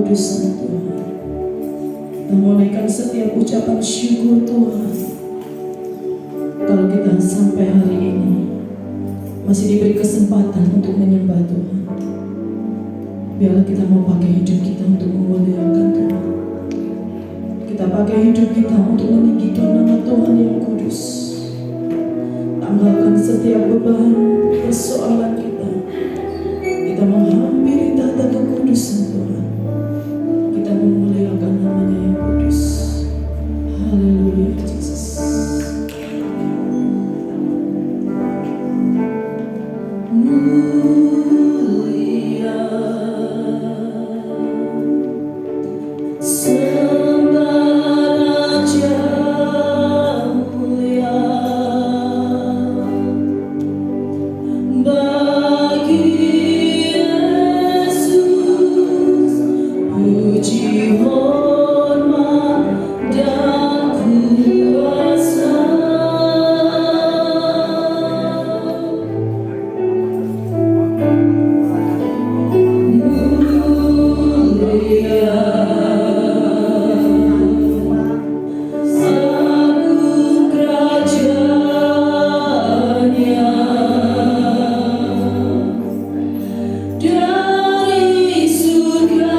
kekudusan Tuhan. Kita menaikkan setiap ucapan syukur Tuhan. Kalau kita sampai hari ini masih diberi kesempatan untuk menyembah Tuhan, biarlah kita mau pakai hidup kita untuk memuliakan Tuhan. Kita pakai hidup kita untuk meninggikan nama Tuhan yang kudus. Tanggalkan setiap beban persoalan kita. Kita menghampiri tahta kekudusan Tuhan. Kita memuliakan namanya yang kudus. Haleluya Yesus. Mulia, sembah Raja mulia, bagi Yesus puji hormat dan kuasa. Dari surga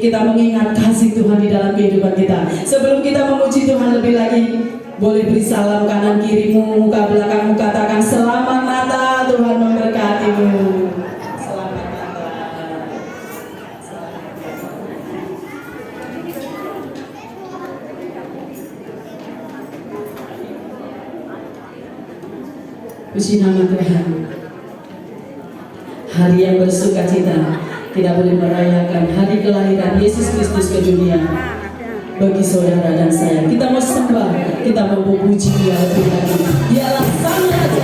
kita mengingat kasih Tuhan di dalam kehidupan kita. Sebelum kita memuji Tuhan lebih lagi, boleh beri salam kanan kirimu, muka belakangmu, katakan selamat Natal, Tuhan memberkatimu. Selamat Natal. Puji nama Tuhan. Hari yang bersuka cita, kita boleh merayakan hari kelahiran Yesus Kristus ke dunia. Bagi saudara dan saya, kita mau sembah, kita mau memuji Dia lebih lagi. Dialah Sang Raja.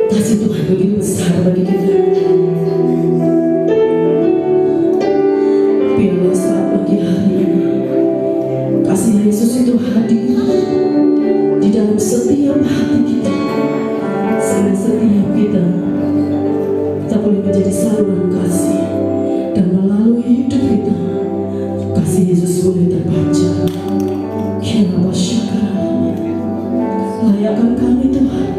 Kasih Tuhan begitu besar bagi kita. Biarlah saat pagi hari ini kasih Yesus itu hadir di dalam setiap hati kita, sehingga setiap kita boleh menjadi saluran kasih, dan melalui hidup kita kasih Yesus boleh terpancar. Kiranya syukur, layakkan kami Tuhan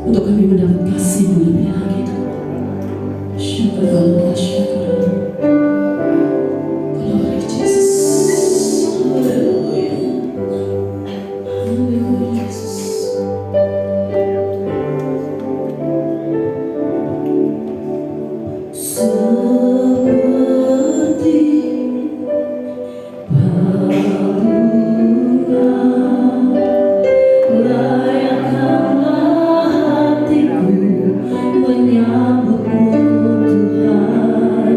untuk kami mendapat kasih-Mu lebih lagi. Syukur Allah, syukur. Glory Jesus. Haleluya. Haleluya Yesus. Seperti bunga layakkanlah hatiku menyambutmu Tuhan.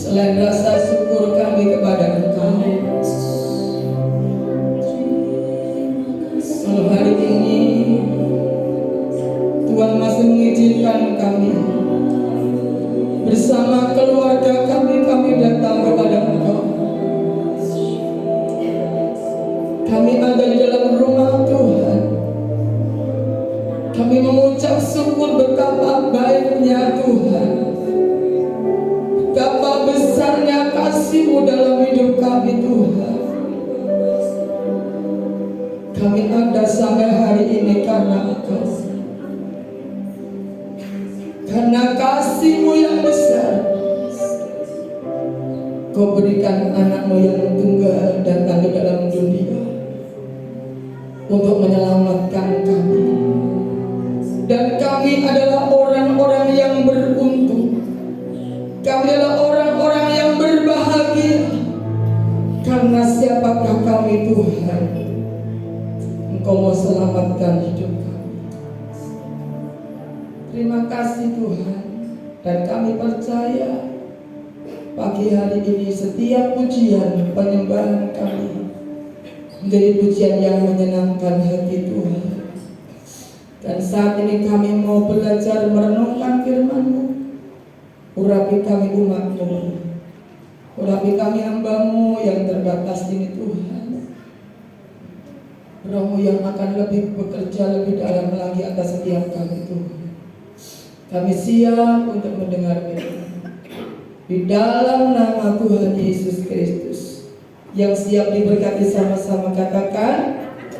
Selain rasa syukur kami kepada Engkau, kalau hari ini Tuhan masih mengizinkan kami bersama keluarga kami datang kepada Engkau. Kami ada di dalam rumah Tuhan. Kami mengucap syukur betapa baiknya Tuhan, betapa besarnya kasih-Mu dalam hidup kami Tuhan. Kami ada sampai hari ini karena Engkau, karena kasih-Mu yang besar. Kau berikan anak-Mu yang tunggal datang ke dalam dunia untuk menyelamatkan kami. Dan kami adalah orang-orang yang beruntung. Kami adalah orang-orang yang berbahagia. Karena siapakah kami Tuhan? Engkau mau selamatkan hidup kami. Terima kasih Tuhan. Dan kami percaya pagi hari ini setiap pujian penyembahan kami menjadi pujian yang menyenangkan hati Tuhan. Dan saat ini kami mau belajar merenungkan firman-Mu. Urapi kami umat-Mu, urapi kami hamba-Mu yang terbatas ini Tuhan. Roh-Mu yang akan lebih bekerja lebih dalam lagi atas setiap kami Tuhan. Kami siap untuk mendengar firman di dalam nama Tuhan Yesus Kristus. Yang siap diberkati sama-sama katakan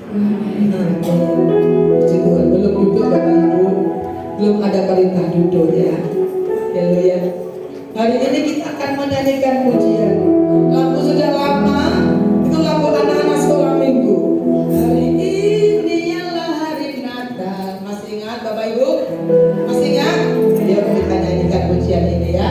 amin. Puji Tuhan. Belum duduk Bapak Ibu, belum ada perintah duduk ya. Haleluya. Hari ini kita akan menyanyikan pujian. Lagu sudah lama, itu lagu anak-anak sekolah minggu. Hari ini ialah hari Natal. Masih ingat Bapak Ibu? Masih ingat? Yuk kita nyanyikan pujian ini ya.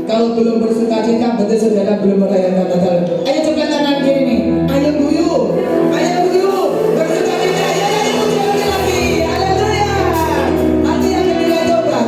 Kalau belum bersuka cita, berarti saudara belum merayakan Natal. Ayo coba tangan kiri nih. Ayo guyu, bersuka cita. Ya, puji lagi. Haleluya. Hati yang kedua coba.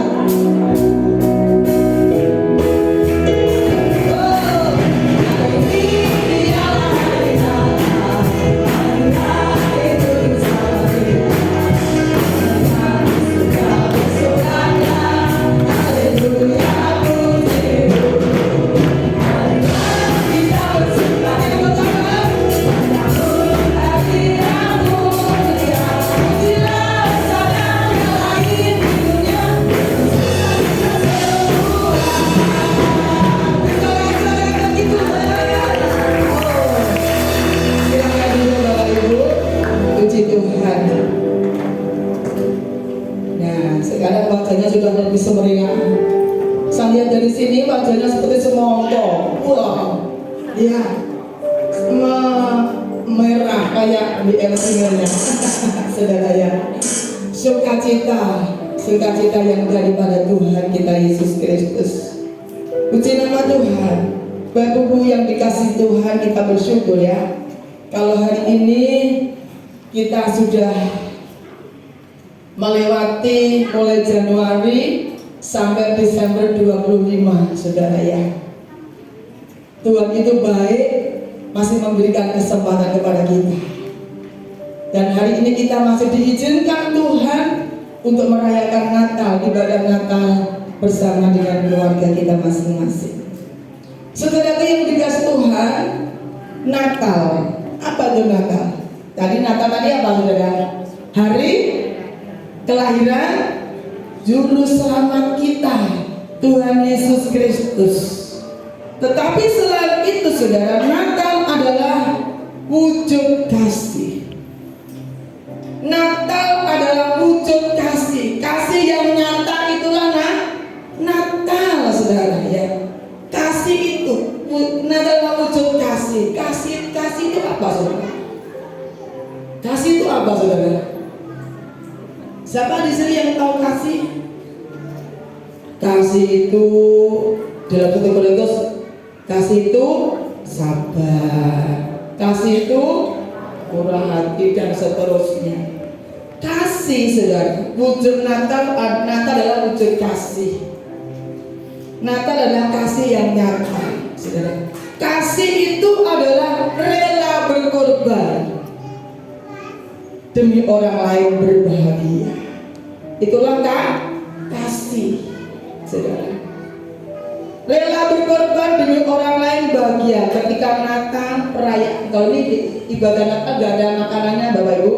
Saya lihat dari sini wajahnya seperti semongko. Wah, iya, merah kayak di LCD-nya. Saudara ya, sukacita yang daripada Tuhan kita Yesus Kristus. Puji nama Tuhan. Bapak Ibu yang dikasih Tuhan, kita bersyukur ya. Kalau hari ini kita sudah melewati mulai Januari sampai Desember 25, saudara ya. Tuhan itu baik, masih memberikan kesempatan kepada kita. Dan hari ini kita masih diizinkan Tuhan untuk merayakan Natal, ibadah Natal bersama dengan keluarga kita masing-masing. Saudara yang dikasih Tuhan, Natal, apa itu Natal? Tadi Natal tadi apa saudara? Hari kelahiran Juru Selamat kita, Tuhan Yesus Kristus. Tetapi selain itu saudara, Natal adalah wujud kasih. Natal adalah wujud kasih. Kasih yang nyata itulah Natal saudara ya. Kasih itu, Natal adalah wujud kasih. Kasih itu apa saudara? Kasih itu apa saudara? Siapa di sini yang tahu kasih? Kasih itu dalam 1 Korintus, kasih itu sabar, kasih itu murah hati dan seterusnya. Kasih saudara, wujud Natal adalah wujud kasih. Natal adalah kasih yang nyata, saudara. Kasih itu adalah rela berkorban demi orang lain berbahagia. Itulah kasih, saudara. Rela berkorban demi orang lain bahagia. Ketika Natal perayaan, kalau ini ibadah Natal gak ada makanannya Bapak Ibu.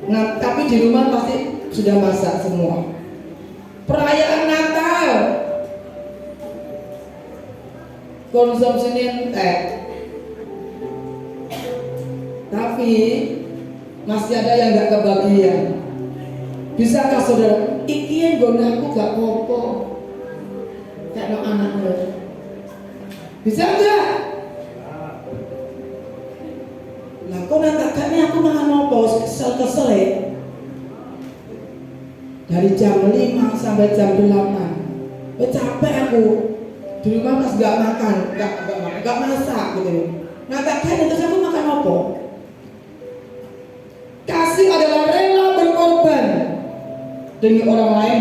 Nah, tapi di rumah pasti sudah masak semua. Perayaan Natal konsumsi entek, tapi masih ada yang gak kebagian. Bisakah saudara? Iki gonaku gak popo, kayak no anak lo. Bisa enggak? Lah kok nanti aku makan apa? Kesel ya. Dari jam 5 sampai jam 8. Capek aku. Di rumah pas gak makan, gak masak gitu. Nah kakaknya terus aku makan apa? Kasih adalah rela berkorban demi orang lain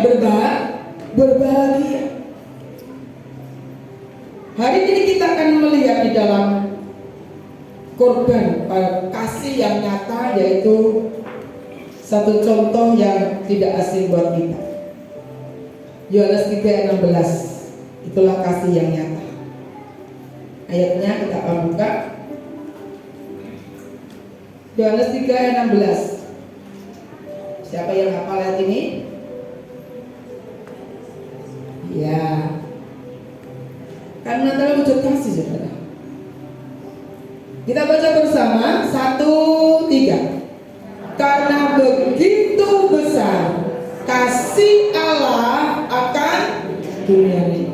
berbahagia. Hari ini kita akan melihat di dalam korban kasih yang nyata, yaitu satu contoh yang tidak asing buat kita. Yohanes 3:16. Itulah kasih yang nyata. Ayatnya kita akan buka. Yohanes 3:16. Siapa yang hafal ayat ini? Ya. Karena Natal wujud kasih saudara. Kita baca bersama 1, 3. Karena begitu besar kasih Allah akan dunia ini.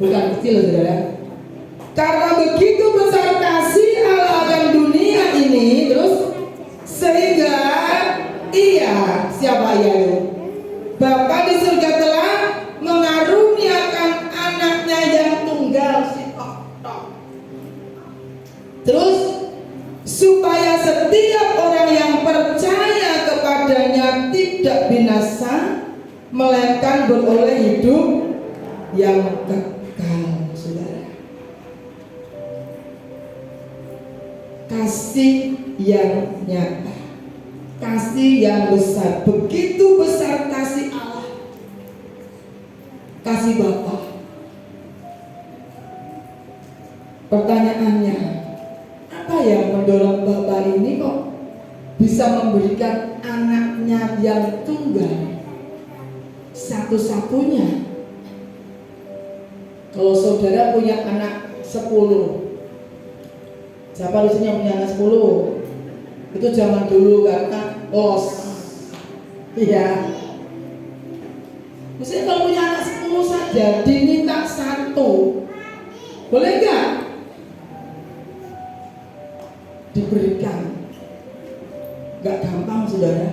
Bukan kecil saudara. Karena begitu besar kasih Allah akan dunia ini, terus sehingga Ia, siapa Ia itu? Bapa di surga telah mengaruniakan anaknya yang tunggal. Terus supaya setiap orang yang percaya kepadanya tidak binasa, melainkan beroleh hidup yang kekal, saudara. Kasih yang nyata, kasih yang besar. Begitu besar kasih Allah, kasih Bapa. Pertanyaannya, apa yang mendorong Bapa ini kok bisa memberikan anaknya yang tunggal, satu-satunya? Kalau saudara punya anak 10, siapa di sini yang punya anak 10? Itu zaman dulu karena los. Iya. Maksudnya kalau punya anak 10 saja diminta satu, boleh nggak? Diberikan. Nggak gampang, saudara.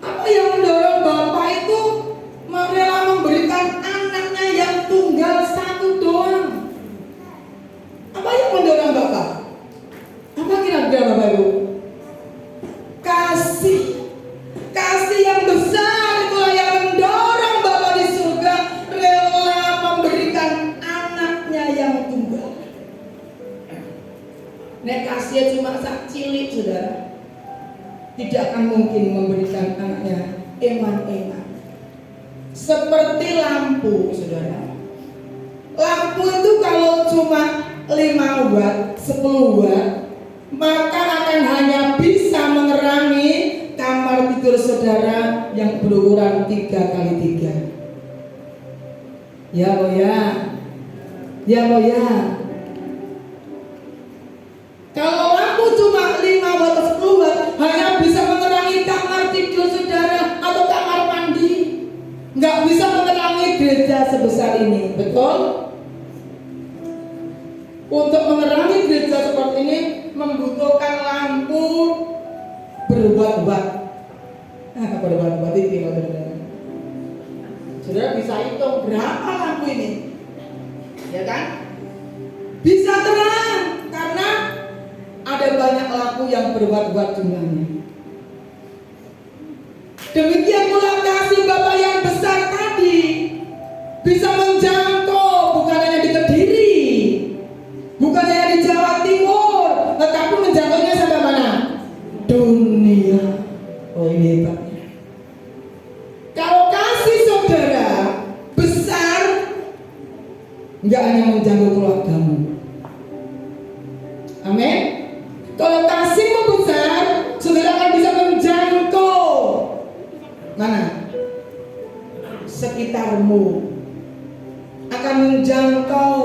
Apa yang mendorong Bapak itu rela memberikan anaknya yang tunggal satu doang? Apa yang mendorong Bapak? Apa kira-kira Bapak Ibu? Kasih. Kasih yang besar itulah yang mendorong Bapak di surga rela memberikan anaknya yang tunggal. Nek kasih cuma sak cilik, saudara, tidak akan mungkin memberikan anaknya eman-eman. Seperti lampu, saudara. Lampu itu kalau cuma 5 watt, 10 watt, maka akan hanya bisa menerangi kamar tidur saudara yang berukuran 3x3. Ya lo ya. Ya lo ya. Kalau lampu cuma 5 watt atau 10 watt hanya bisa menerangi kamar tidur saudara atau kamar mandi, nggak bisa menerangi gereja sebesar ini, betul? Untuk menerangi gereja seperti ini membutuhkan lampu berwatt-watt. Berwatt-watt itu, saudara bisa hitung berapa lampu ini, ya kan? Bisa terang karena ada banyak lampu yang berwatt-watt jumlahnya. Demikian pula kasih Bapak yang besar tadi bisa menjangkau bukan hanya di Kediri, bukan hanya di Jawa Timur, tetapi menjangkaunya sampai mana? Dunia. Oh, ini hebatnya. Kalau kasih saudara besar, enggak hanya menjangkau keluargamu. Amin. Kalau kasihmu besar, saudara akan bisa menjangkau mana? Sekitarmu. Akan menjangkau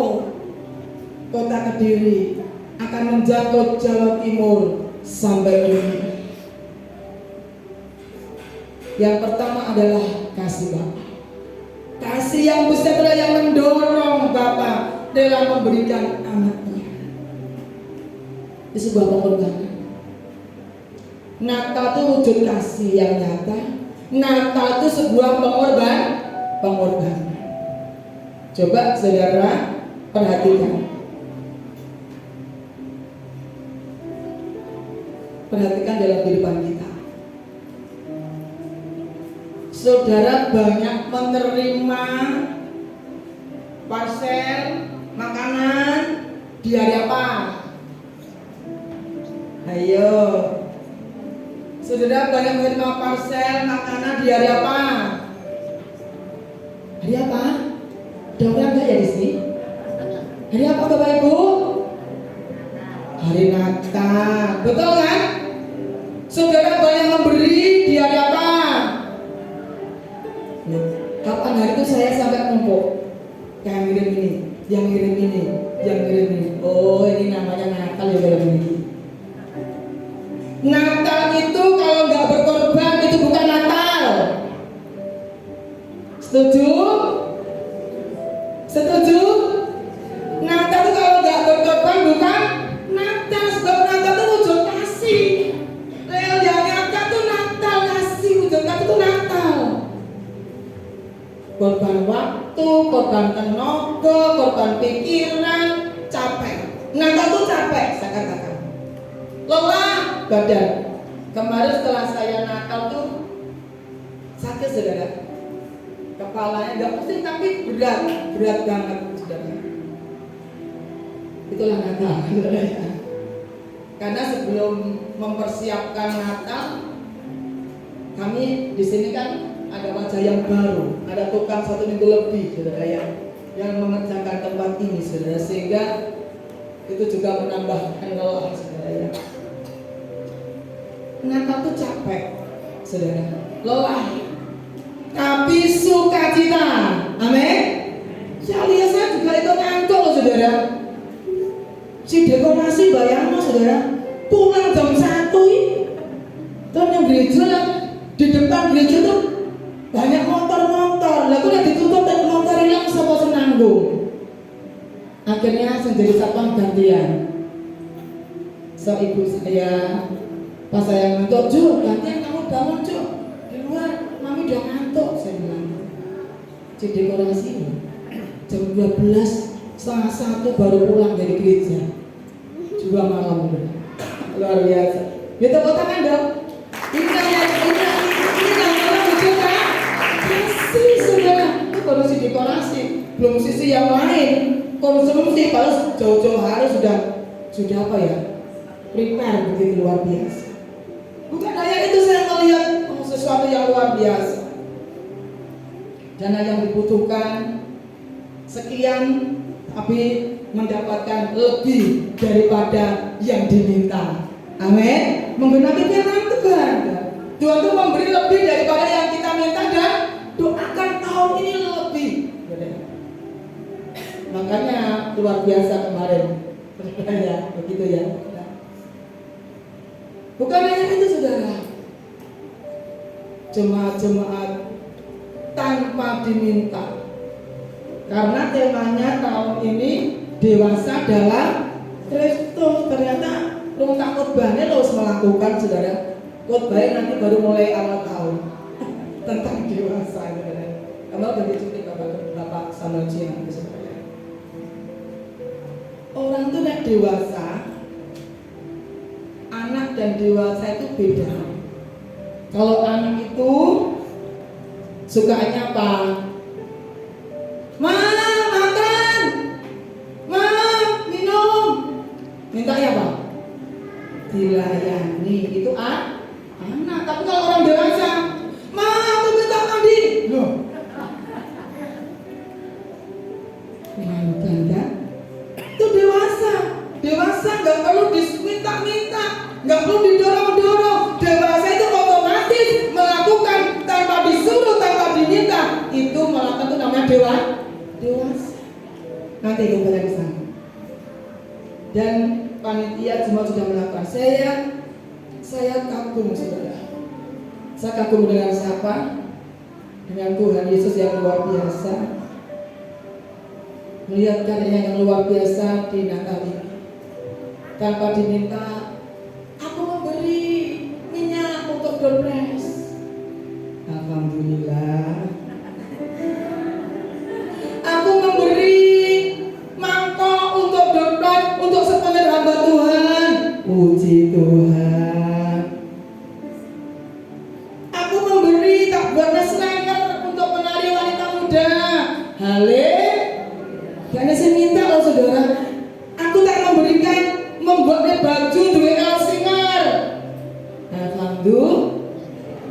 kota Kediri, akan menjangkau Jawa Timur sampai dunia. Yang pertama adalah kasih Bapak. Kasih yang besar adalah yang mendorong Bapak dalam memberikan anaknya. Itu sebuah pengorbanan. Natal itu wujud kasih yang nyata. Natal itu sebuah pengorbanan. Coba saudara perhatikan. Perhatikan dalam kehidupan kita. Saudara banyak menerima parcel makanan di hari apa? Ayo. Saudara banyak menerima parcel makanan di hari apa? Hari apa? Ada orang enggak ya di sini? Hari apa Bapak Ibu? Hari Natal. Betul kan? Saudara banyak memberi di hari apa? Kapan hari itu saya sampai numpuk? Yang ngirim ini, yang ngirim ini, yang ngirim ini. Oh, ini namanya Natal ya dalam ini. Natal itu kalau nggak berkorban itu bukan Natal. Setuju? Setuju? Natal itu kalau nggak berkorban bukan Natal. Sebab Natal itu wujud kasih. Real yang nyata itu Natal, kasih wujud kasih itu Natal. Korban waktu, korban tenaga, korban pikiran, capek. Natal itu capek, saya katakan. Lelah badan. Kemarin setelah saya Natal tuh sakit saudara. Kepalanya nggak pusing tapi berat banget saudara. Itulah Natal. Karena sebelum mempersiapkan Natal, kami di sini kan ada wajah yang baru, ada tukang 1 minggu lebih saudara yang mengerjakan tempat ini saudara, sehingga itu juga menambahkan lelah saudara ya. Natal tuh capek saudara, lelah tapi sukacita. Amin. Saya juga itu ngantuk loh saudara. Si dekorasi bayangno saudara, pulang jam 1 terus yang gereja di depan gereja tuh banyak motor-motor. Lah kok ditutup dan motor akhirnya sendiri satpam gantian. So ibu saya pas saya ngantuk, "Jo, gantian kamu bangun, Jo. Di luar mami udah ngantuk," saya bilang. Cek dekorasi jam 12 setengah 1 baru pulang dari gereja. Juga malam luar biasa. Ya tepuk tangan dong. Ini namanya betul kan? Kasih saudara. Itu kondisi dekorasi, belum sisi yang lain. Konsumsi harus jauh-jauh harus sudah apa ya? Prepare begitu luar biasa. Bukan hanya itu, saya melihat sesuatu yang luar biasa. Dana yang dibutuhkan sekian, tapi mendapatkan lebih daripada yang diminta. Amin. Menggenapi firman Tuhan. Tuhan itu memberi lebih daripada yang kita minta dan doakan tahun ini lebih. Makanya luar biasa kemarin. Ya, begitu ya. Bukan hanya itu saudara, jemaat-jemaat tanpa diminta. Karena temanya tahun ini dewasa dalam Kristus. Ternyata rumah khotbahnya harus melakukan saudara. Khotbahnya nanti baru mulai awal tahun tentang dewasa saudara. Kamu udah dicuti Bapak Samuel Cina saudara. Orang tuh nek dewasa, anak dan dewasa itu beda. Kalau anak itu sukanya apa? Makan, minum, minta ya Pak? Dilayani, itu anak. Tapi kalau orang dewasa, aku minta mandi, loh, kan? Itu dewasa nggak perlu diminta-minta, nggak perlu didorong-dorong. Dewasa itu otomatis melakukan tanpa disuruh, tanpa diminta. Itu melakukan itu namanya dewasa. Nanti kita ke sana. Dan panitia semua sudah melakukan. Saya kagum saudara. Saya kagum dengan siapa? Dengan Tuhan Yesus yang luar biasa. Melihat karyanya yang luar biasa di Natal ini. Tanpa diminta, aku memberi minyak untuk doorpress. Alhamdulillah. Aku memberi mangkok untuk doorpress untuk sepenuhnya hamba Tuhan. Puji Tuhan. Aku memberi tak buatnya slanger untuk penari wanita muda. Haleluya. Karena saya minta loh saudara, aku tak memberikan membuatnya baju duwe Elsinger. Alhamdulillah,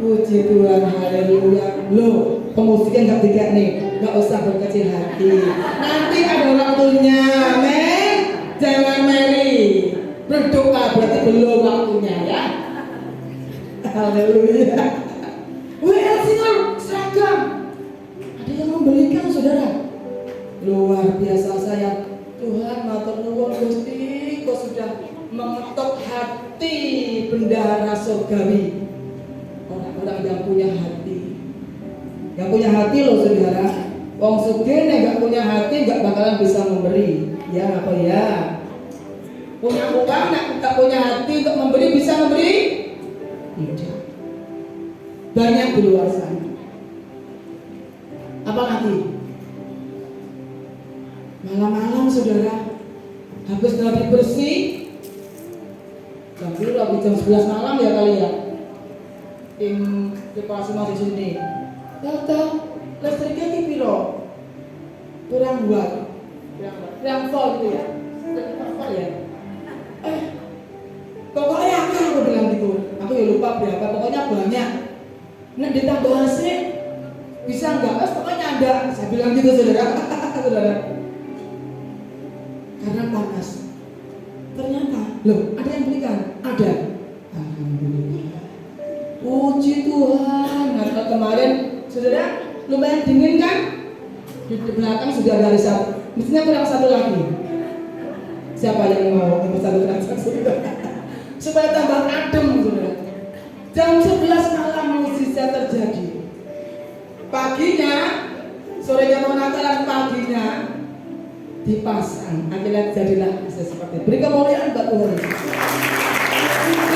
puji Tuhan, haleluya. Loh, pemusiknya nggak tiga nih, nggak usah berkecil hati. Nanti ada waktunya, amin. Jangan meri, berdoa berarti belum waktunya ya. Haleluya. Elsinger seragam, ada yang membelikan saudara. Luar biasa saya. Tuhan matur nuwun Gusti, kau sudah mengetuk hati bendahara surgawi. Orang-orang yang punya hati. Yang punya hati loh saudara. Wong sugih nek gak punya hati gak bakalan bisa memberi. Ya apa ya? Punya uang nek gak punya hati untuk memberi, bisa memberi? Tidak. Banyak di luar sana. Apalagi? Malam-malam saudara, habis gladi bersih, jam 11 malam ya kali ya. Tim dekorasi masih sini. Tahu listriknya ki piro? Kurang watt, kurang volt gitu ya. Kurang ya. Pokoknya aku bilang gitu. Aku ya lupa berapa. Pokoknya banyak. Nah ditambah AC bisa nggak? Pokoknya ada. Saya bilang gitu saudara. Saudara. Karena panas. Ternyata, loh, ada yang belikan? Ada. Alhamdulillah. Puji Tuhan. Nah, kemarin, saudara, lumayan dingin kan? Di belakang sudah ada satu. Mestinya kurang satu lagi. Siapa yang mau satu transaksi? Supaya tambah adem, saudara. Jam 11 malam mukjizat terjadi. Paginya, sorenya mau Natalan, paginya dipasang, akhirnya jadilah seperti itu. Beri kemuliaan buat Tuhan.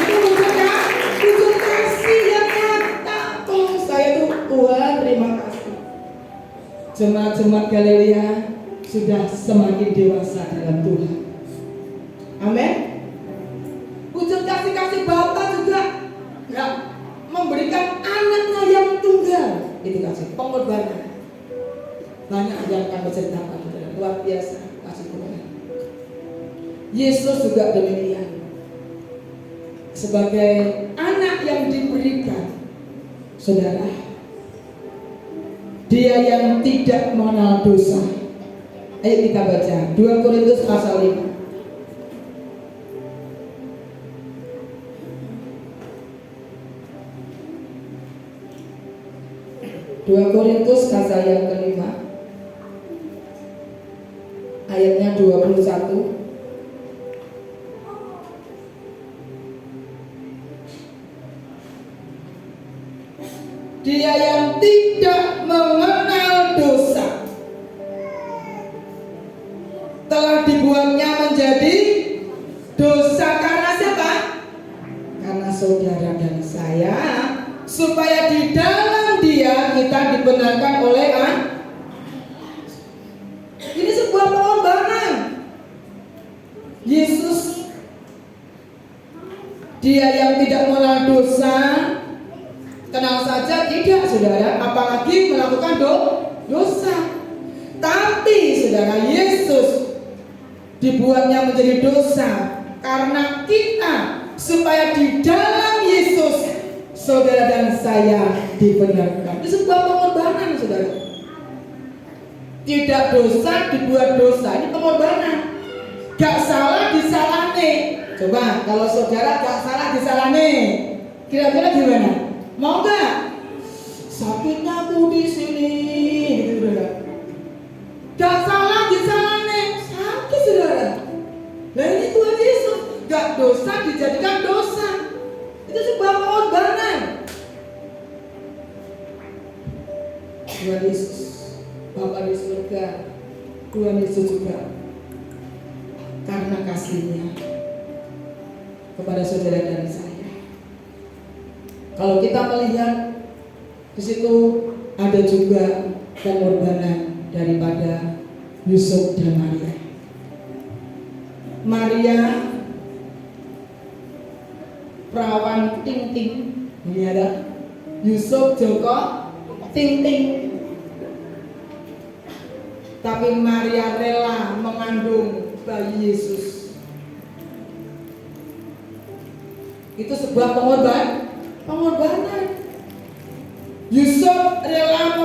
Itu wujud kasih yang nyata. Oh, saya tuh Tuhan terima kasih. Jemaat-jemaat Galilea sudah semakin dewasa dalam Tuhan. Amin. Wujud kasih Bapa juga nggak memberikan anaknya yang tunggal. Itu kasih pengorbanan. Banyak yang akan berceritakan, luar biasa kasih Tuhan. Yesus juga demikian. Sebagai anak yang diberikan, saudara, dia yang tidak mengenal dosa. Ayo kita baca 2 Korintus pasal 5. 2 Korintus pasal yang kelima, ayatnya 21. Dia yang tidak mengenal dosa telah dibuatnya menjadi dosa karena siapa? Karena saudara dan saya, supaya di dalam Dia kita dibenarkan oleh Allah. Ini sebuah pengorbanan. Yesus, Dia yang tidak mengenal dosa, kenal saja tidak, saudara, apalagi melakukan dosa. Tapi saudara, Yesus dibuatnya menjadi dosa karena kita, supaya di dalam Yesus saudara dan saya dibenarkan. Itu sebuah pengorbanan, saudara. Tidak dosa dibuat dosa, ini pengorbanan. Gak salah disalahne. Coba kalau saudara gak salah disalahne, kira-kira gimana? Mau gak? Sakitnya aku di sini, gitu saudara. Gak salah disalahne, sakit saudara. Nah ini Tuhan Yesus, gak dosa dijadikan dosa. Itu sebuah pengorbanan. Tuhan Yesus, Bapa di surga, Tuhan Yesus juga karena kasih-Nya kepada saudara dan saya. Kalau kita melihat di situ ada juga pengorbanan daripada Yusuf dan Maria. Maria perawan ting-ting, ini ada Yusuf Joko ting-ting. Tapi Maria rela mengandung bayi Yesus. Itu sebuah pengorbanan. Yusuf rela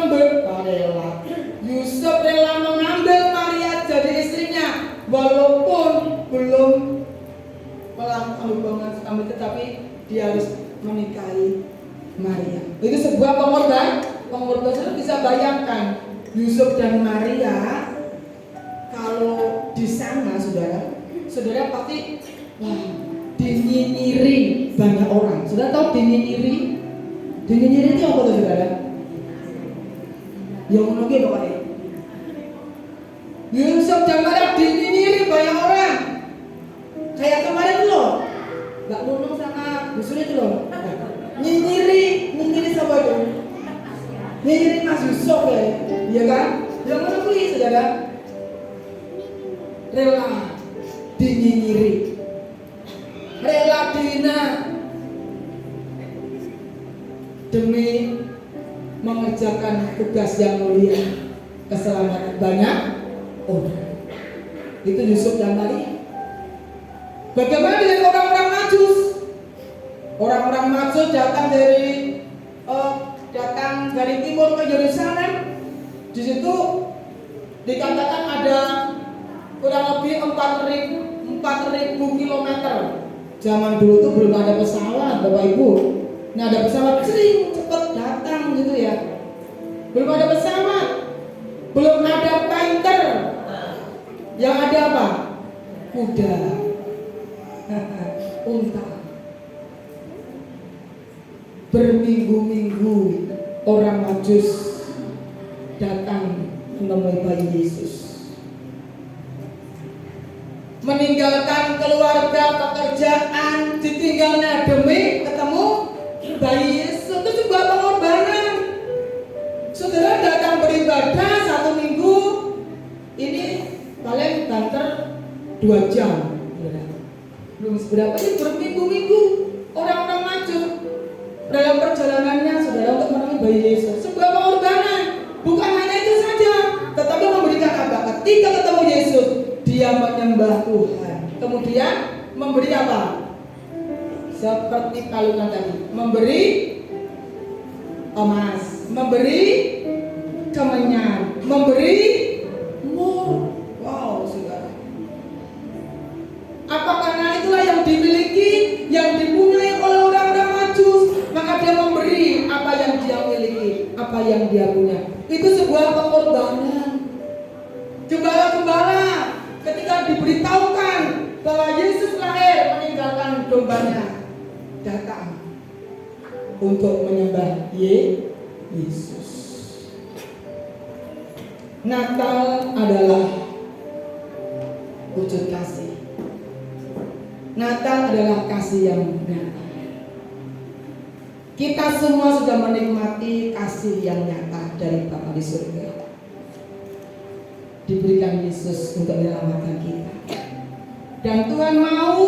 mengambil Maria jadi istrinya, walaupun belum melakukan hubungan suami, tetapi dia harus menikahi Maria. Itu sebuah pengorbanan. Saudara bisa bayangkan Yusuf dan Maria kalau di sana, saudara pasti dinyinyiri banyak orang. Saudara tahu dinyinyiri itu apa tuh, saudara? Yang ngono ki pokoknya. Yusuf dan Maria dinyinyiri banyak orang. Kayak kemarin loh, Mbak Nunung sama Bu Suri itu loh, nyinyiri siapa tuh? Nyinyiri Mas Yusuf ya, iya kan? Yang mana kuih, saudara? Rela dinyinyiri, rela dihina demi mengerjakan tugas yang mulia, keselamatan banyak orang. Itu Yusuf dan Maria. Bagaimana dengan orang-orang Majus? Orang-orang Majus datang dari timur ke Yerusalem. Di situ dikatakan ada kurang lebih 4.000 kilometer. Zaman dulu tuh belum ada pesawat, Bapak Ibu. Nah ada pesawat sering cepat datang gitu ya. Belum ada pesawat, belum ada painter. Yang ada apa? Kuda, unta. Berminggu-minggu orang Majus datang menemui bayi Yesus. meninggalkan keluarga, pekerjaan, ditinggalnya demi ketemu bayi Yesus. Itu sebuah pengorbanan. Saudara datang beribadah 1 minggu, ini paling banter 2 jam. Belum seberapa, ini berminggu-minggu orang-orang maju dalam perjalanannya saudara untuk menemui bayi Yesus. Sebuah pengorbanan. Bukan hanya itu saja, tetapi memberikan apa? Ketika ketemu Yesus, dia menyembah Tuhan. Kemudian memberi apa? Seperti kalungan tadi, memberi emas, memberi kemenyan, memberi mur. Wow, saudara. Apa karena itulah yang dimiliki, yang dipunyai oleh orang-orang Majus, maka dia memberi apa yang dia miliki, apa yang dia punya. Itu sebuah pengorbanan. Gembala-gembala ketika diberitahukan bahwa Yesus lahir meninggalkan dombanya, datang untuk menyembah Yesus. Natal adalah wujud kasih. Natal adalah kasih yang nyata. Kita semua sudah menikmati kasih yang nyata dari Bapa di surga. Diberikan Yesus untuk menyelamatkan kita. Dan Tuhan mau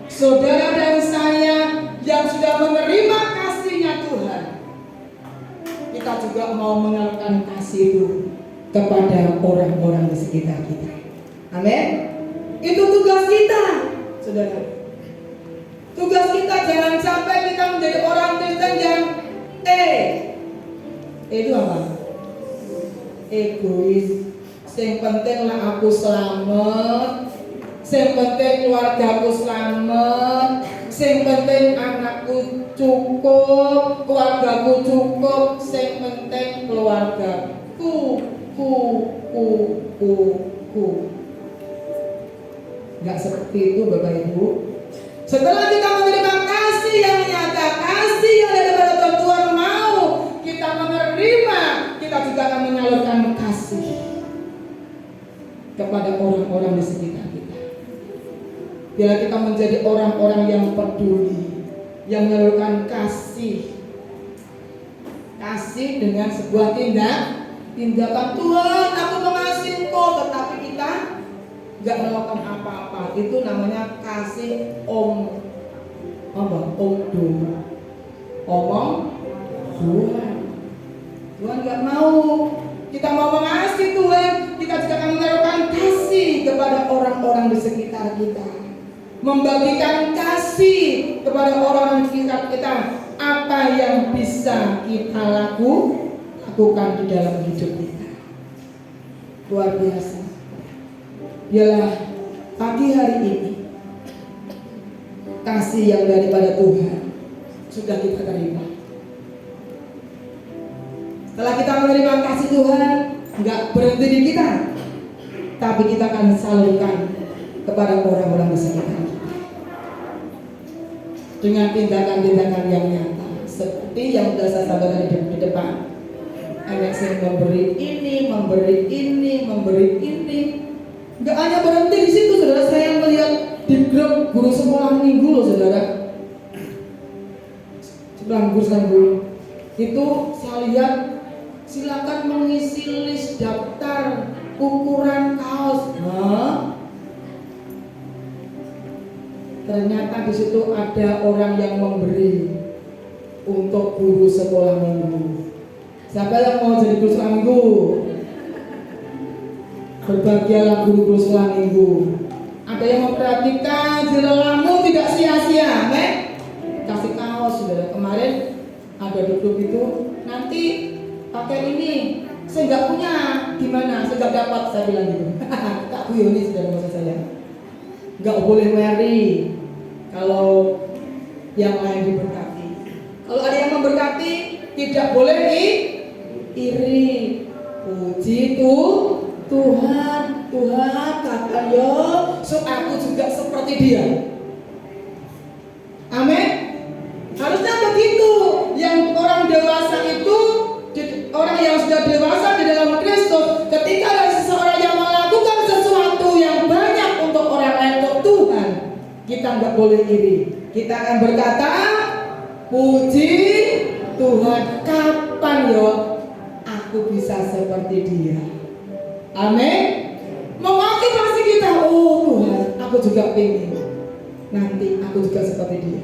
saudara dan saya yang sudah menerima kasih-Nya Tuhan, kita juga mau menyalurkan kasih itu kepada orang-orang di sekitar kita. Amin. Itu tugas kita, saudara. Tugas kita jangan sampai kita menjadi orang Kristen yang itu apa? Egois. Yang penting lah aku selamat, yang penting keluargaku selamat, yang penting anakku cukup, keluargaku cukup, yang penting keluargaku Nggak seperti itu Bapak Ibu. Setelah kita menerima kasih yang nyata, kasih yang daripada Tuhan mau kita menerima, kita juga akan menyalurkan kasih kepada orang-orang di sekitar kita. Bila kita menjadi orang-orang yang peduli, yang menyalurkan kasih dengan sebuah tindakan. Tuhan, aku mengasihi Engkau, tetapi kita nggak melakukan apa-apa. Itu namanya kasih omong Tuhan. Tuhan nggak mau. Kita mau mengasihi Tuhan, kita juga akan menyalurkan kasih kepada orang-orang di sekitar kita, membagikan kasih kepada orang di sekitar kita. Apa yang bisa kita lakukan di dalam hidup kita, luar biasa. Biarlah pagi hari ini kasih yang daripada Tuhan sudah kita terima. Setelah kita menerima kasih Tuhan, nggak berhenti di kita, tapi kita akan salurkan kepada orang-orang di sekitar kita dengan tindakan-tindakan yang nyata, seperti yang sudah saya sampaikan di depan. Anak saya memberi ini, nggak hanya berhenti di situ, saudara. Saya melihat di grup guru sekolah minggu loh, saudara. Sebelah guru itu saya lihat, silakan mengisi list daftar ukuran kaos. Ternyata di situ ada orang yang memberi untuk guru sekolah minggu. Siapa yang mau jadi guru sekolah minggu? Berbahagialah guru-guru sekolah minggu. Ada yang memperhatikan jelalamu tidak sia-sia, kasih kaos, saudara. Kemarin ada di grup itu, nanti pakai ini, saya nggak punya, gimana? Saya nggak dapat, saya bilang gitu. Tak guyoni saudara, maksud saya. Nggak boleh meri kalau yang lain diberkati. Kalau ada yang memberkati, tidak boleh iri. Puji Tuhan katakan yo, so aku juga seperti dia. Amin. Harusnya begitu. Yang orang dewasa itu, orang yang sudah dewasa di dalam Kristus, ketika ada seseorang yang melakukan sesuatu yang banyak untuk orang lain, boleh iri. Kita akan berkata, puji Tuhan, kapan yo aku bisa seperti dia. Amin. Memotivasi kita, oh Tuhan, aku juga pengen nanti aku juga seperti dia.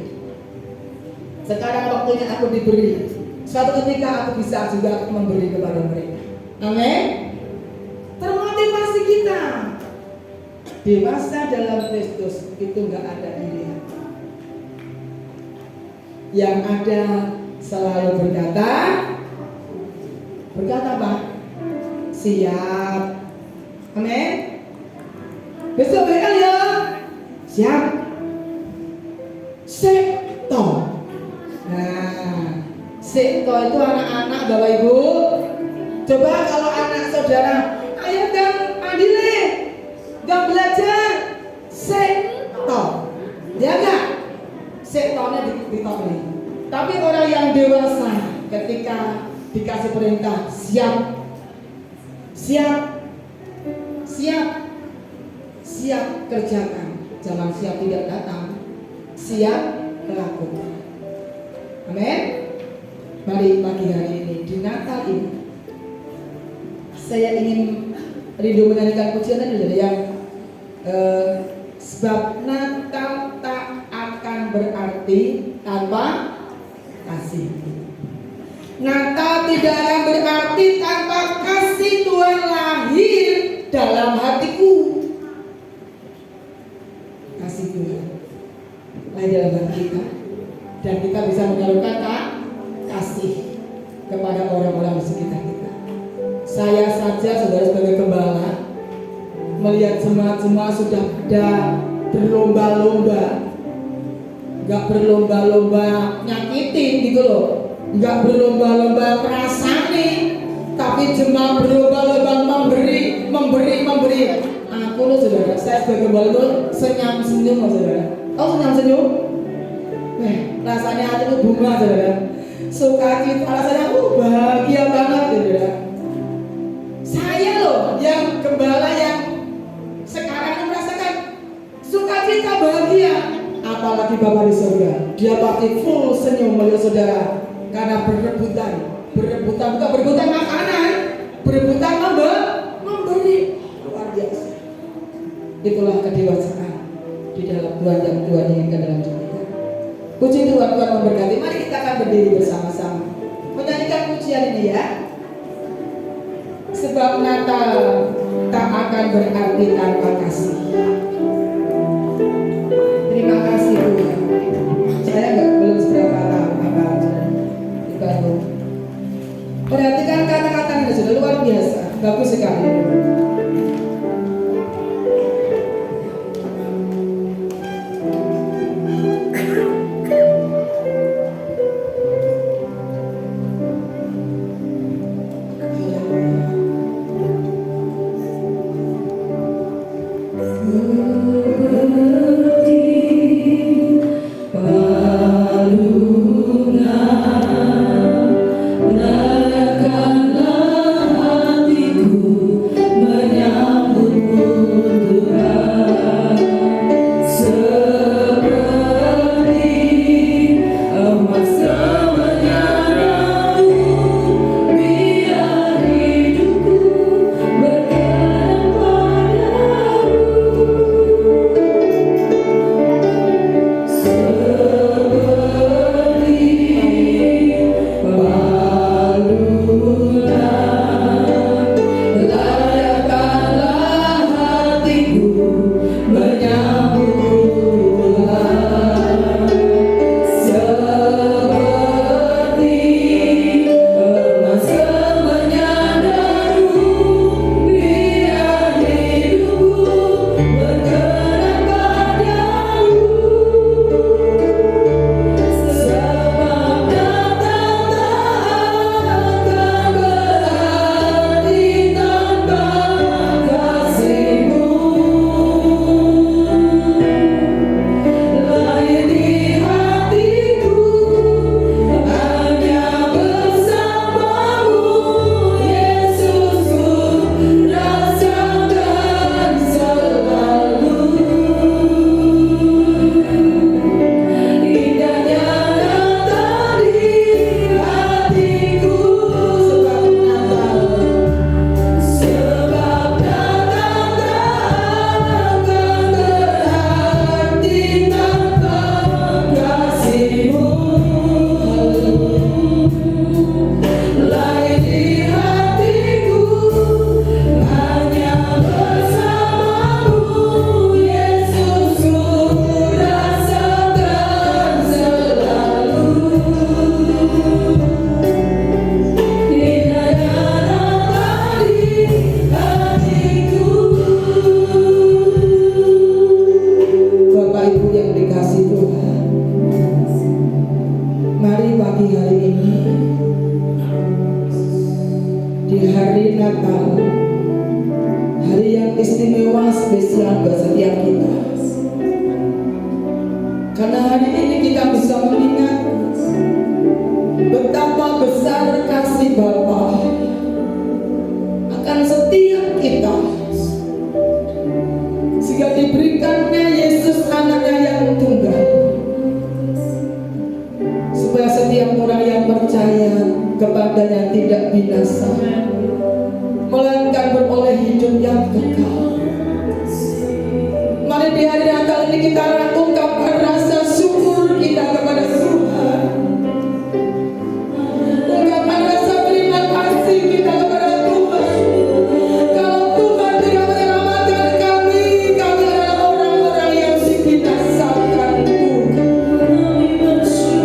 Sekarang waktunya aku diberi. Suatu ketika aku bisa juga memberi kepada mereka. Amin. Termotivasi kita. Dewasa dalam Kristus itu nggak ada iri. Yang ada selalu berkata apa? Siap. Amin. Besok BL ya. Siap. Sekto. Nah, sekto itu anak-anak Bapak Ibu. Coba kalau anak saudara, ayo gang adile, gang belajar, sekto. Ya enggak? Sektornya ditopli. Tapi orang yang dewasa ketika dikasih perintah, siap, siap, siap, siap kerjakan. Jangan siap tidak datang, siap lakukan. Amin. Mari pagi hari ini di Natal ini saya ingin rindu menyanyikan pujian tadi yang sebab Natal tak akan berarti tanpa kasih. Natal tidak akan berarti tanpa kasih Tuhan lahir dalam hatiku. Kasih Tuhan lahir dalam hati kita, dan kita bisa menyalurkan kasih kepada orang-orang di sekitar kita. Saya saja, saudara, sebagai gembala, melihat jemaat-jemaat sudah ada berlomba-lomba, nggak berlomba-lomba nyakitin gitu loh, nggak berlomba-lomba perasaan, tapi jemaat berlomba-lomba memberi. Aku loh saudara, saya sebagai gembala tuh senyum-senyum loh saudara. Oh senyum-senyum? Rasanya hati itu bunga saudara. Sukacita rasanya bahagia banget saudara. Saya loh yang gembala yang sekarang ini merasakan sukacita bahagia. Apalagi Bapak di surga, dia pasti full senyum melihat saudara. Karena bukan berebutan makanan, berebutan memberi. Luar biasa. Itulah kedewasaan di dalam Tuhan yang Tuhan inginkan dalam hidup kita. Puji Tuhan, Tuhan memberkati. Mari kita akan berdiri bersama-sama menyanyikan pujian ini ya. Sebab Natal tak akan berarti tanpa kasih. Terima kasih Tuhan. Saya belum seberapa tahu apa di Bandung. Perhatikan kata-katanya sudah luar biasa, bagus sekali. Hatiku spesial buat setiap kita. Karena hari ini kita bisa mengingat betapa besar kasih Bapa akan setiap kita, sehingga diberikannya Yesus anaknya yang tunggal, supaya setiap orang yang percaya kepadanya tidak binasa, melainkan beroleh hidup yang kekal. Mari di hari Natal ini kita ungkapkan rasa syukur kita kepada Tuhan, ungkapkan rasa terima kasih kita kepada Tuhan. Kalau Tuhan tidak menyelamatkan kami, kami adalah orang-orang yang dibinasakan Tuhan. Terima kasih,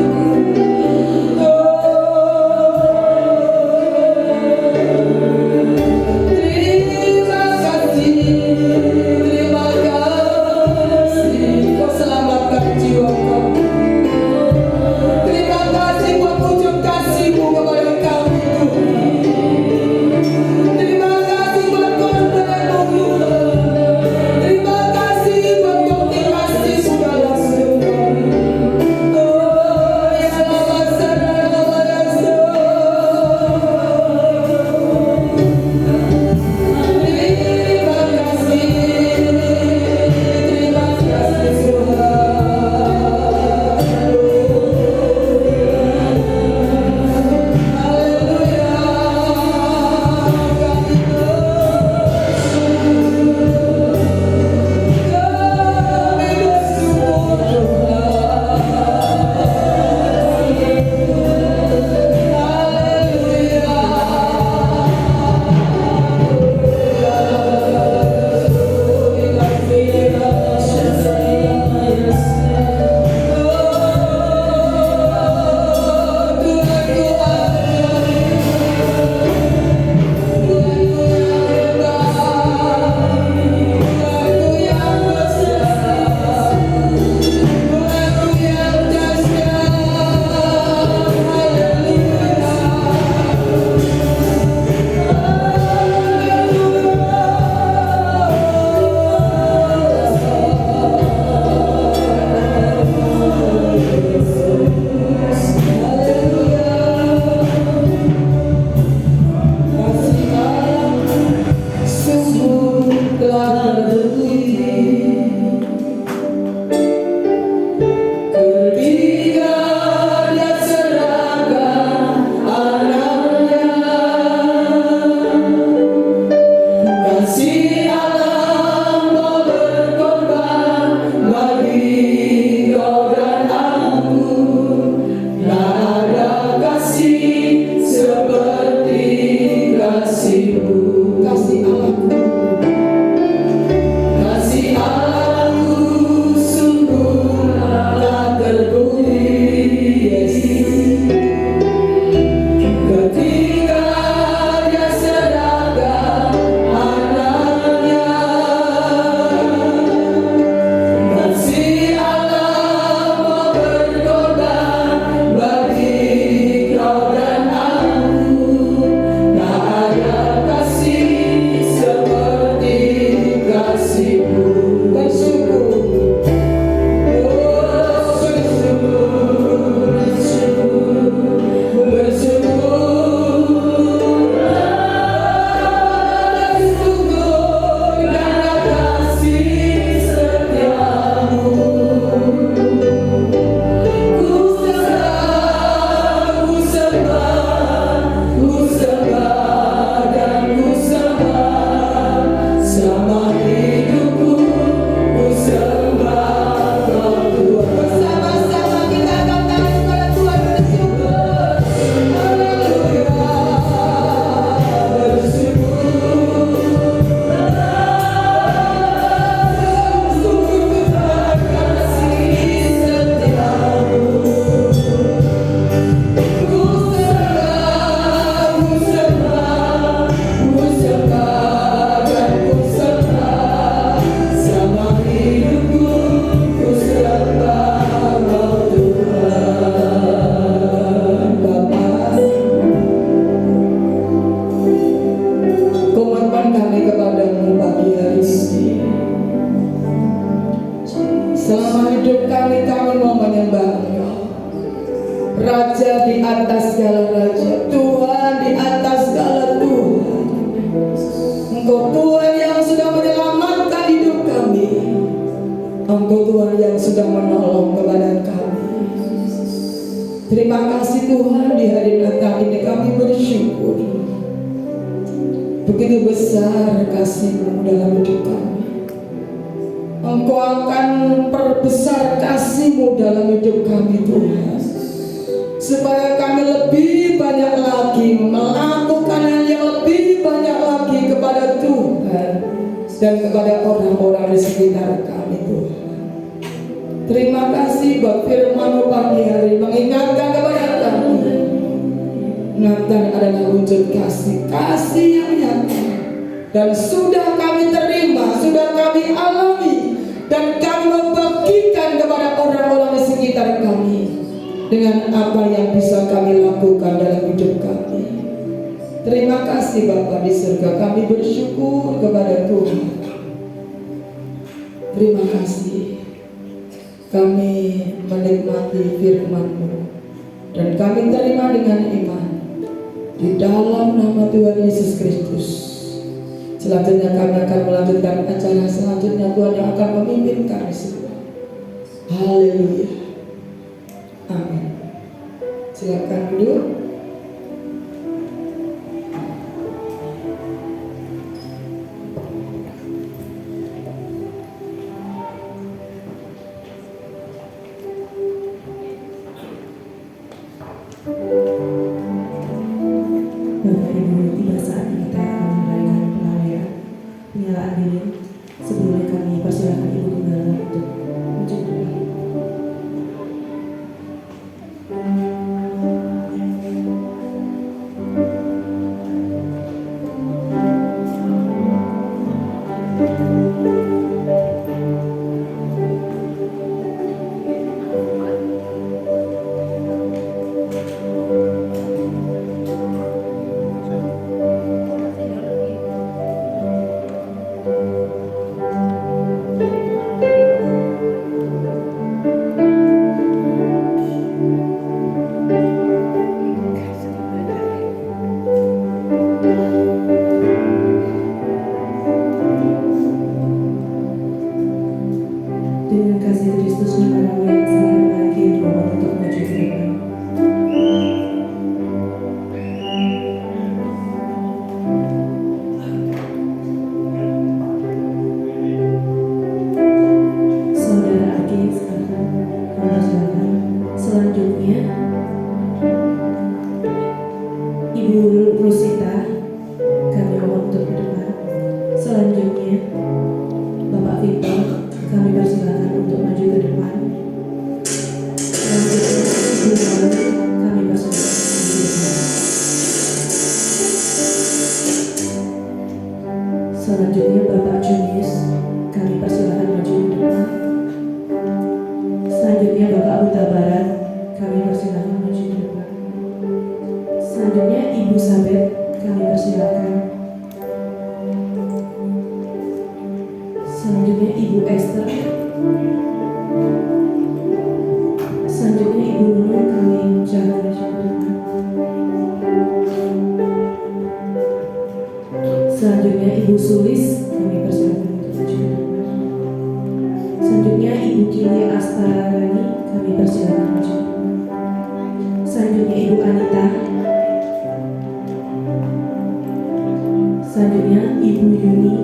Engkau Tuhan yang sudah menyelamatkan hidup kami. Engkau Tuhan yang sudah menolong kepada kami. Terima kasih Tuhan, di hari Natal ini kami bersyukur. Begitu besar kasih-Mu dalam hidup kami. Engkau akan perbesar kasih-Mu dalam hidup kami Tuhan, supaya kami lebih banyak lagi melakukan hal yang lebih banyak lagi kepada Tuhan dan kepada orang-orang di sekitar kami Tuhan. Terima kasih buat firman-Mu pagi hari mengingatkan kepada kami, Natal adalah wujud kasih yang nyata, dan sudah kami terima, sudah kami alami, dan kami membagikan kepada orang-orang di sekitar kami dengan apa yang bisa kami lakukan dalam hidup kami. Terima kasih Bapa di surga, kami bersyukur kepada Tuhan. Terima kasih, kami menikmati firman-Mu dan kami terima dengan iman di dalam nama Tuhan Yesus Kristus. Selanjutnya kami akan melanjutkan acara selanjutnya. Tuhan yang akan memimpin kami semua. Haleluya. Amin. Silakan duduk. Bapak Ibu, tiba saatnya kita akan merayakan pengalihan penyalaan lilin. Sebelumnya kami persilakan Ibu Gembala untuk mencukupi. Dengan kasih Kristus yang sangat bahagia Tuhan untuk maju ke depan. Saudara Aki sekarang silakan. Selanjutnya Ibu Rusita kami mohon untuk ke depan. Selanjutnya Bapak Victor kami persilakan untuk maju ke depan. Selanjutnya Ibu Mawar kami persilakan maju ke depan. Selanjutnya Bapak Junius kami persilakan maju ke depan. Selanjutnya Bapak Huta Barat kami persilakan maju ke depan. Selanjutnya Ibu Sabet kami persilakan. Selanjutnya Ibu Esther. Selanjutnya Ibu Nunung kami jangan maju ke depan. Selanjutnya Ibu Sulis kami persilakan untuk maju ke depan. Selanjutnya Ibu Kili Astarani kami persilakan maju ke depan. Selanjutnya Ibu Anita. Selanjutnya Ibu Yuni.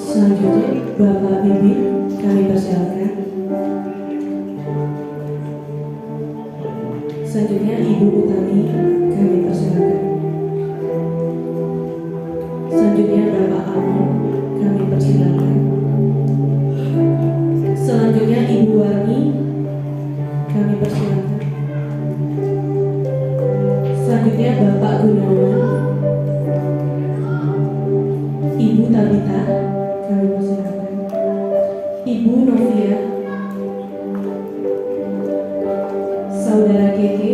Selanjutnya Bapak Bibit kami persilakan. Selanjutnya Ibu Utami kami persilakan. Selanjutnya Bapak Amon kami persilakan. Selanjutnya Ibu Warni kami persilakan. Selanjutnya Bapak Gunawan. Ibu Tabita kami persilakan. Ibu Novia. Saudara Keke.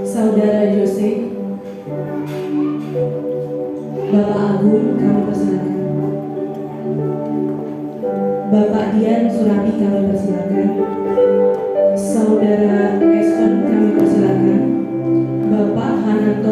Saudara Jose. Bapak Agung kami persilakan. Bapak Dian Surabi kami persilakan. Saudara Eston kami persilakan. Bapak Hananto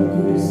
Roh Kudus.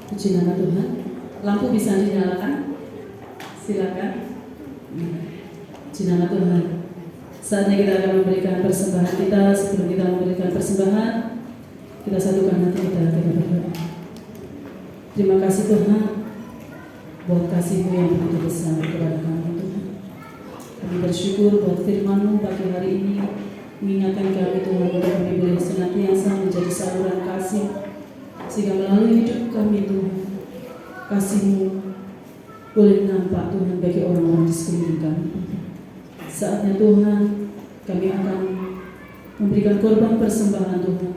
Puji nama Tuhan. Lampu bisa dinyalakan? Silakan. Puji nama Tuhan. Saatnya kita akan memberikan persembahan kita. Sebelum kita memberikan persembahan, kita satukan hati kita berdoa. Terima kasih Tuhan buat kasih-Mu yang begitu besar kepada kami Tuhan. Kami bersyukur buat firman-Mu pagi hari ini, mengingatkan kami Tuhan untuk kami boleh senantiasa menjadi saluran kasih, sehingga melalui hidup kami Tuhan, kasih-Mu boleh nampak Tuhan bagi orang-orang di sekeliling kami. Saatnya Tuhan, kami akan memberikan korban persembahan Tuhan,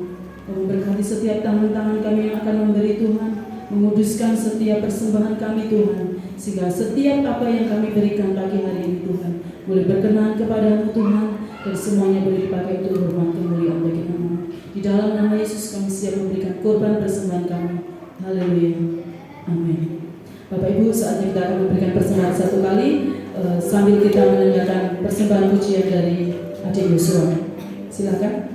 memberkati setiap tangan-tangan kami yang akan memberi Tuhan, menguduskan setiap persembahan kami Tuhan, sehingga setiap apa yang kami berikan pagi hari ini Tuhan boleh berkenan kepada-Mu Tuhan, dan semuanya boleh dipakai untuk hormat kemuliaan bagi nama-Mu. Di dalam nama Yesus kami siap memberikan korban persembahan kami. Haleluya. Amin. Bapak Ibu, saatnya kita akan memberikan persembahan satu kali sambil kita mendengarkan persembahan pujian dari Adik Yosua. Silakan.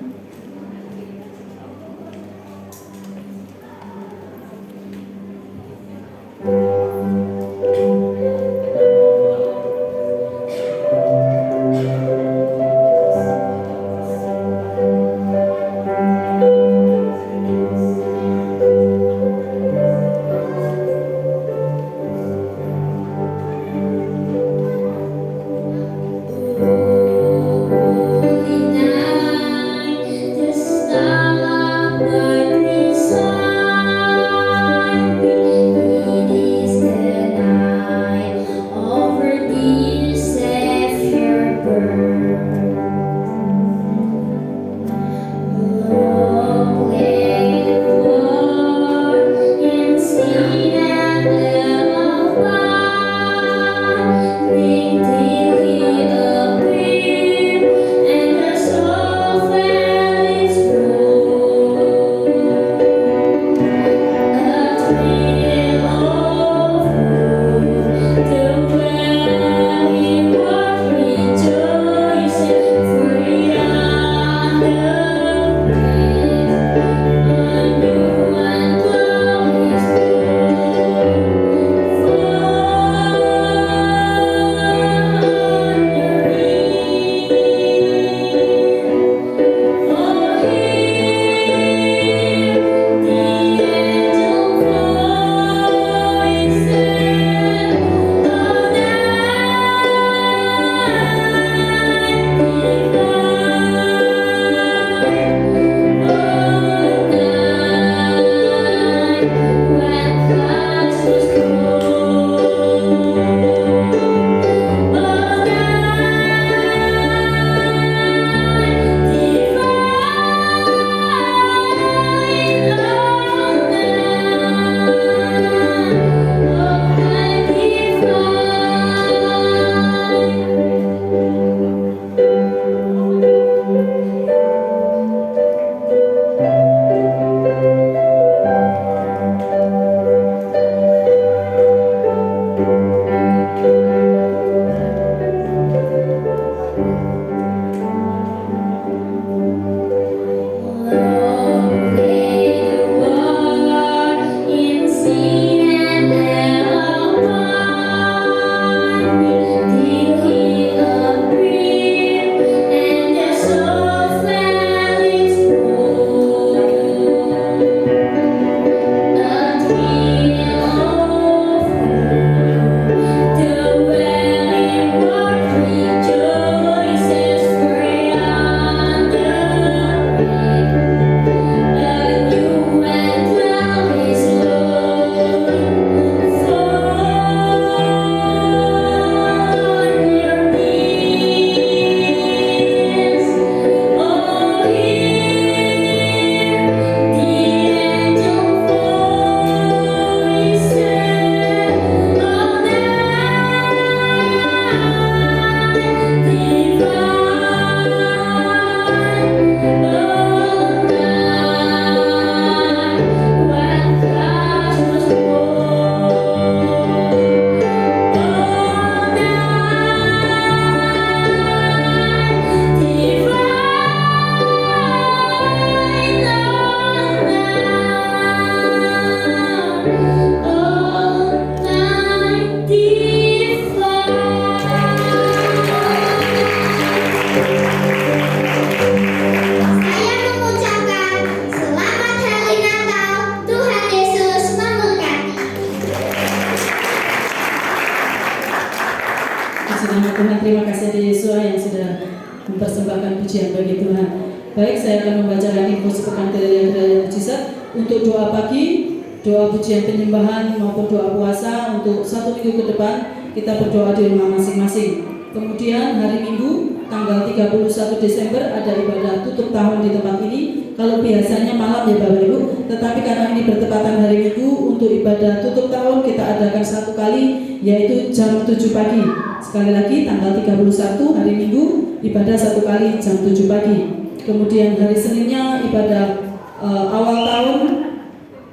pujian bagi Tuhan. Baik, saya akan membacakan info sepekan dari mujizat untuk doa pagi, doa pujian penyembahan maupun doa puasa untuk 1 minggu ke depan. Kita berdoa di rumah masing-masing. Kemudian hari Minggu tanggal 31 Desember ada ibadah tutup tahun di tempat ini. Kalau biasanya malam ya Bapak Ibu, tetapi karena ini bertepatan hari Minggu, untuk ibadah tutup tahun kita adakan 1 kali, yaitu jam 7 pagi. Sekali lagi tanggal 31 hari Minggu ibadah 1 kali jam 7 pagi. Kemudian hari Seninnya ibadah awal tahun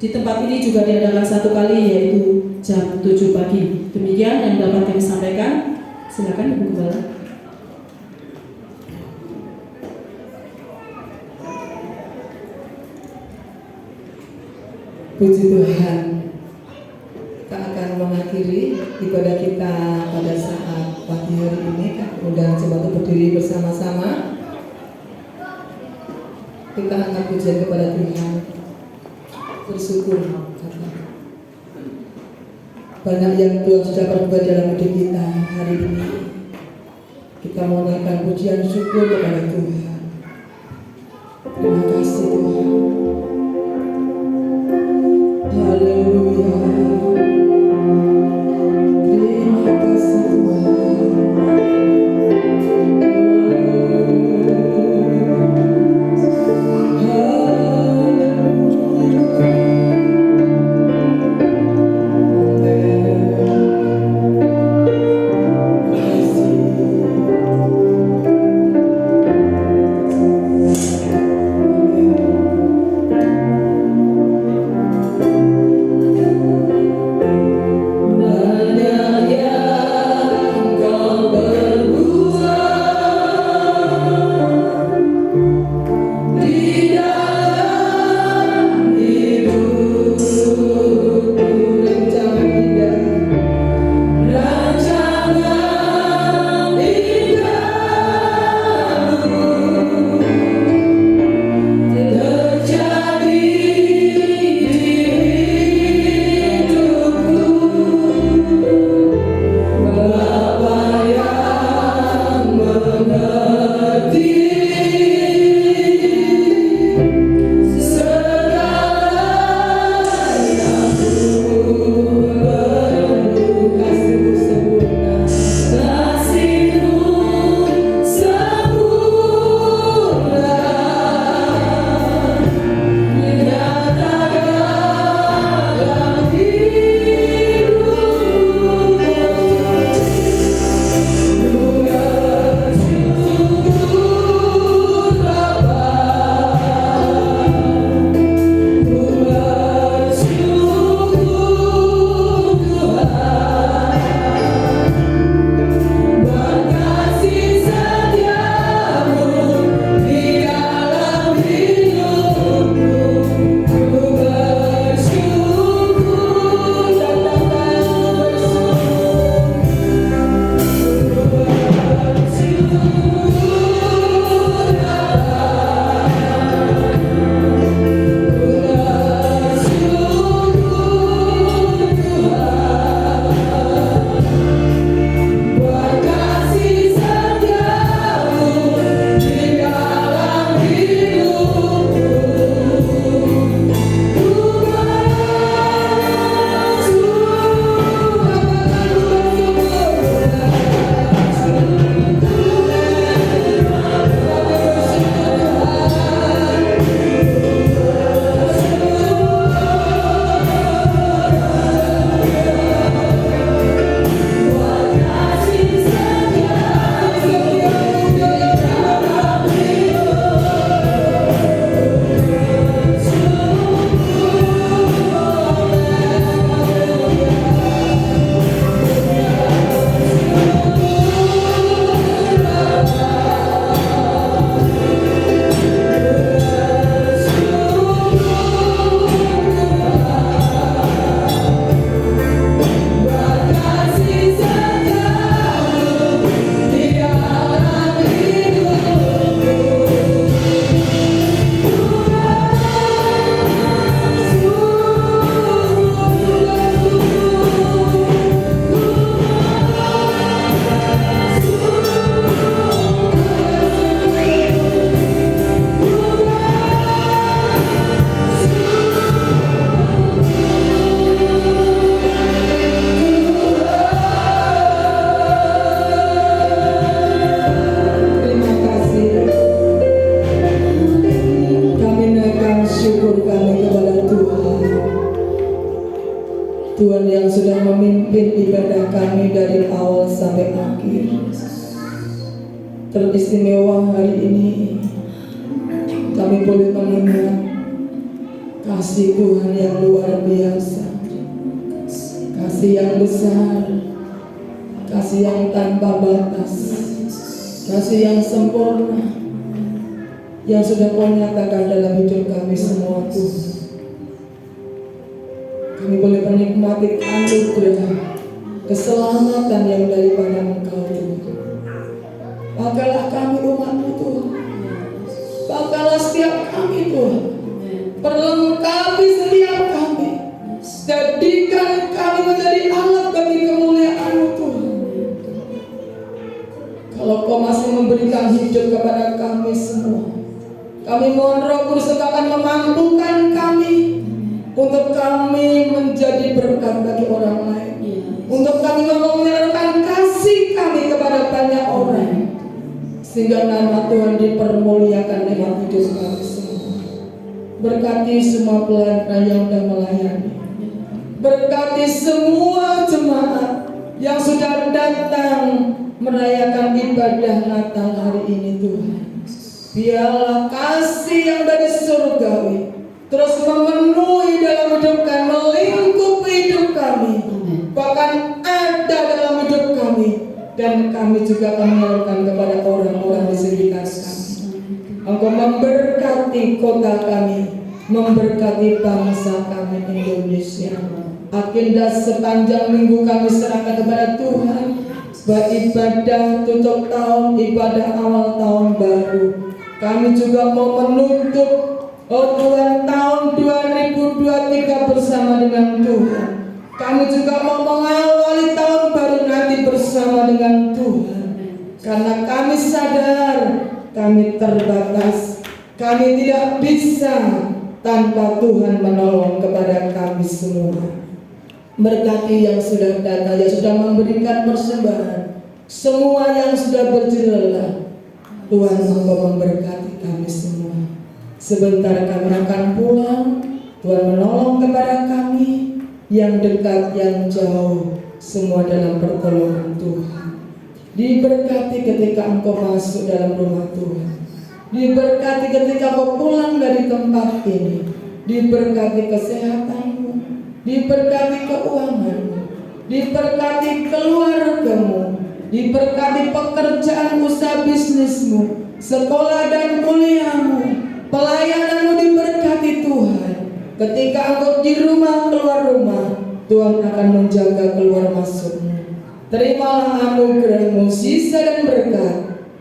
di tempat ini juga diadakan 1 kali, yaitu jam 7 pagi. Demikian yang dapat kami sampaikan. Silakan Ibu Gembala. Puji Tuhan, kita akan mengakhiri ibadah kita pada saat pagi hari ini. Undang jemaat berdiri bersama-sama. Kita angkat pujian kepada Tuhan, bersyukur. Banyak yang Tuhan sudah perbuat dalam hidup kita hari ini. Kita mau naikkan pujian syukur kepada Tuhan. Terima kasih Tuhan. Haleluya. Terima kasih Tuhan. Haleluya. Tuhan yang sudah memimpin ibadah kami dari awal sampai akhir. Teristimewa hari ini kami boleh mengingat kasih Tuhan yang luar biasa, kasih yang besar, kasih yang tanpa batas, kasih yang sempurna yang sudah Kau nyatakan dalam hidup kami semua Tuhan. Kami boleh menikmati anugerah keselamatan yang daripada Engkau Tuhan. Pakalah kami umat-Mu Tuhan, pakalah setiap kami Tuhan, perlengkapi setiap kami, jadikan kami menjadi alat bagi kemuliaan-Mu Tuhan. Kalau Kau masih memberikan hidup kepada kami semua, kami mohon Roh Kudus akan memampukan kami untuk kami menjadi berkat bagi orang lain, untuk kami menyalurkan kasih kami kepada banyak orang, sehingga nama Tuhan dipermuliakan lewat hidup kami semua. Berkati semua pelayan yang sudah melayani, berkati semua jemaat yang sudah datang merayakan ibadah Natal hari ini Tuhan. Biarlah kasih yang dari surgawi terus memenuhi dalam hidup kami, melingkupi hidup kami, bahkan ada dalam hidup kami, dan kami juga akan menyalurkan kepada orang-orang di sekitar kami. Engkau memberkati kota kami, memberkati bangsa kami Indonesia. Agenda sepanjang minggu kami serahkan kepada Tuhan, baik ibadah tutup tahun, ibadah awal tahun baru. Kami juga mau menutup Tuhan tahun 2023 bersama dengan Tuhan. Kami juga mau mengawali tahun baru nanti bersama dengan Tuhan. Karena kami sadar kami terbatas, kami tidak bisa tanpa Tuhan menolong kepada kami semua. Berkati yang sudah datang, yang sudah memberikan persembahan, semua yang sudah berjela, Tuhan Engkau memberkati kami semua. Sebentar kami akan pulang, Tuhan menolong kepada kami, yang dekat, yang jauh, semua dalam pertolongan Tuhan. Diberkati ketika Engkau masuk dalam rumah Tuhan, diberkati ketika Engkau pulang dari tempat ini, diberkati kesehatan-Mu, diberkati keuangan-Mu, diberkati keluarga-Mu, diberkati pekerjaan usaha bisnis-Mu, sekolah dan kuliah-Mu, pelayanan-Mu diberkati Tuhan. Ketika Engkau di rumah keluar rumah, Tuhan akan menjaga keluar masuk-Mu. Terimalah anugerah-Mu, sisa dan berkat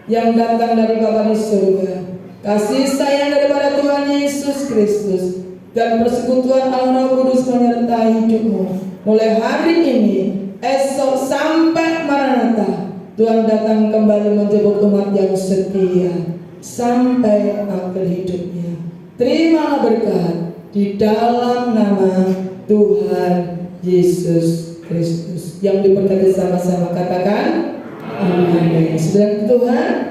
yang datang dari Bapa di surga, kasih sayang daripada Tuhan Yesus Kristus, dan persekutuan Allah Roh Kudus menyertai hidupmu mulai hari ini, esok sampai Maranatha. Tuhan datang kembali menjemput umat yang setia sampai akhir hidupnya. Terimalah berkat di dalam nama Tuhan Yesus Kristus. Yang diberkati sama-sama katakan amin. Sedang Tuhan